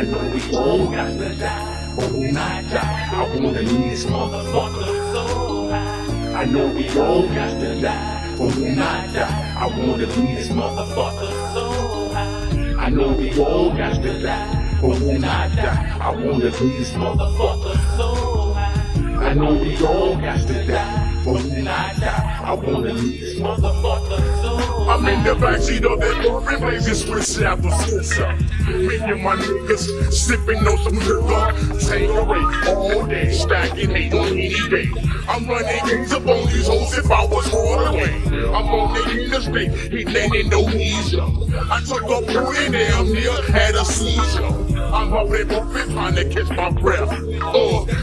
I know we all got to die, but when I die, I wanna leave this motherfucker so high. I know we all got to die, but when I die, I wanna leave this motherfucker so high. I know we all got to die, but when I die, I wanna leave this motherfucker so high. I know we all got to die, but when I die, I wanna leave this motherfucker so high. I'm in the backseat of that car and blazing Swiss apple scissor. Me and my niggas sipping on some liquor. Tangerine all day, stacking hate on any day. I'm running games up on these hoes if I was Hardaway. I'm on the interstate, hitting Indonesia. I took a pill and damn near had a seizure. I'm holding perfect, trying to catch my breath.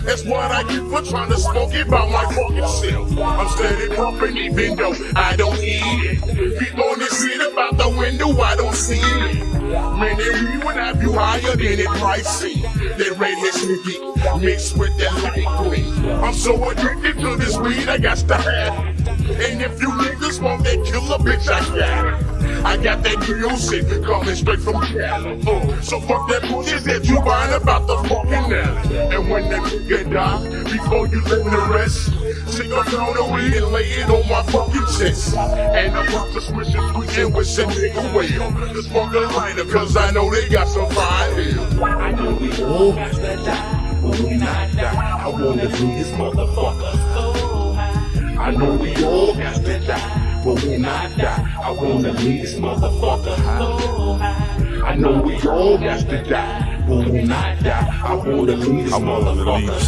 That's what I get for trying to smoke it by my fucking self. I'm steady pumping even though I don't need it. People on this shit about the window, I don't see it. Man, that weed would have you higher than it pricey. That redhead sneaky mixed with that light green. I'm so addicted to this weed, I got to have it. And if you niggas want that killer bitch, I got it. I got that music coming straight from Cali. So fuck that bullshit that you buying about the fucking alley. And when that nigga die, before you let the rest, take a pound of weed and lay it on my fucking chest. And I'm about to switch it squeaking with some nigga whale. Just fuck a lighter, cause I know they got some fine hell. I know we all got to die, but when I die, I wanna leave this motherfucker so high. I know we all got to die, but when I die, I wanna leave this motherfucker so high. I know we all got to die, but when I die, I wanna leave this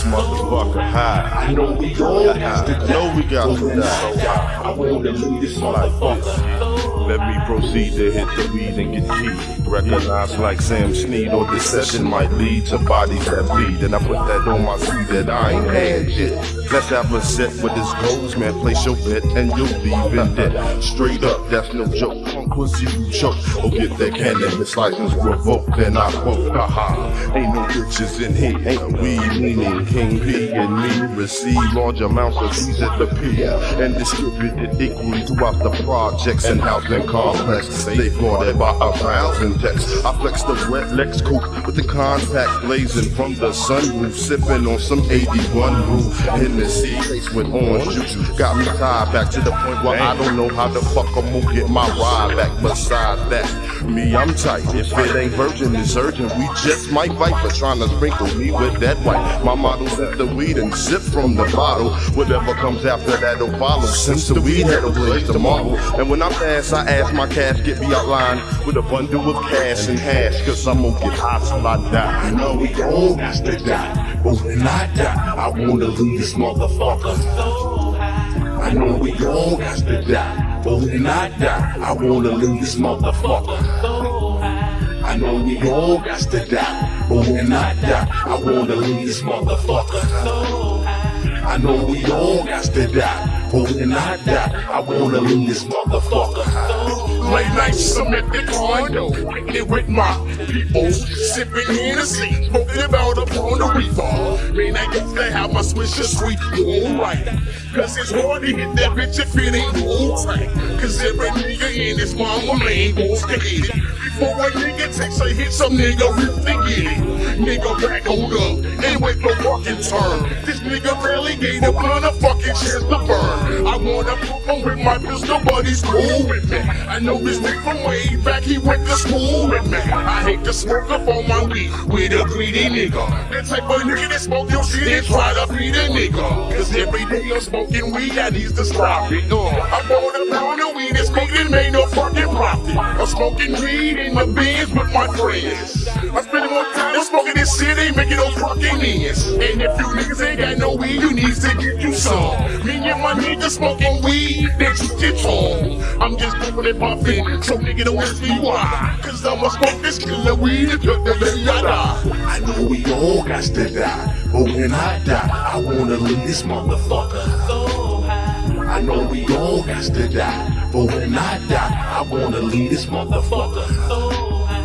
motherfucker high. I know we all got to die, know we got but to when die. I die, I wanna leave this motherfucker. Let me proceed to hit the weed and get keyed. Recognized like Sam Snead, or this session might lead to bodies that bleed. And I put that on my seat that I ain't had yet. Let's have a set with this goals, man. Place your bet and you'll leave in debt. Straight up, that's no joke. Punk pussy, you choke. Or get that cannabis license revoked. And I quote, haha. Ain't no bitches in here, ain't we meaning King P and me receive large amounts of these at the pier and distribute it equally throughout the projects and housing complex. They guarded by 1,000 texts. I flex the wet Lex coupe with the compact blazing from the sunroof, sipping on some 81 roof. Hennessy case with orange juice got me tied back to the point where I don't know how the fuck I'm gonna get my ride back. Besides that, me, I'm tight. If it ain't virgin, it's urgent. We just might fight for trying to sprinkle me with that white. My model's at the weed and sip from the bottle. Whatever comes after that'll follow. Since the weed had a place to marvel. And when I pass, I ask my cash get me outlined with a bundle of cash and hash. Cause I'm gonna get high till I die. I know we all got to die, but when I die, I wanna leave this motherfucker so high. I know we all got to die, but when I die, I wanna leave this motherfucker so high. I know we all got to die, but when I die, I wanna leave this motherfucker so high. I know we all got to die, but when I die, I wanna leave this motherfucker high. Late nights, I'm at the condo, kicking with my people, sipping Hennessy, smoking about upon the reefer. Man, I guess they have my swisher sweet, alright. Cause it's hard to hit that bitch if it ain't all tight. Cause every nigga in his mama man goes to hit it. Before a nigga takes a hit, some nigga rip to get it. Nigga back hold up, and wait for fucking turn. This nigga barely gave a blunt a fucking chance to burn. I wanna put him with my pistol, but he's cool with me. I know this nigga from way back, he went to school with me. I hate to smoke up on my weed with a greedy nigga. The type of nigga that smoke your shit and try to feed a nigga. Cause every day I'm smoking weed, I need to stop it. I bought a pound of weed and smoked it, made no fucking profit. I'm smoking weed in the bins with my friends. I'm spending more time smoking this shit, ain't making no fucking ends. And if you niggas ain't got no weed, you need to get you some. Me and my niggas smoking weed, then you get home. I'm just pumping and puffing, so nigga don't ask me why. Cause I'ma smoke this killer weed until the day I die. I know we all got to die, but when I die, I wanna leave this motherfucker so high. I know we all got to die, but when I die, I wanna leave this motherfucker so high.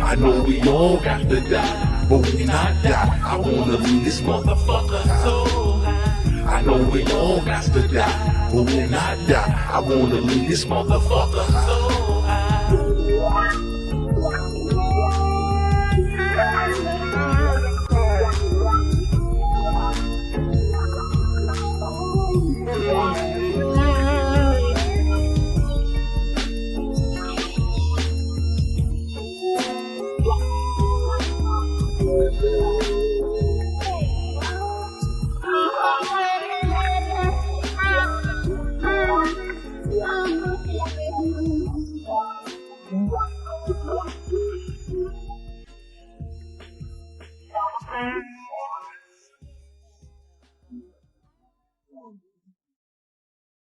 I know we all got to die, but when I die, I wanna leave this motherfucker so high. I know we all got to die, but when I die, I wanna leave this motherfucker so high.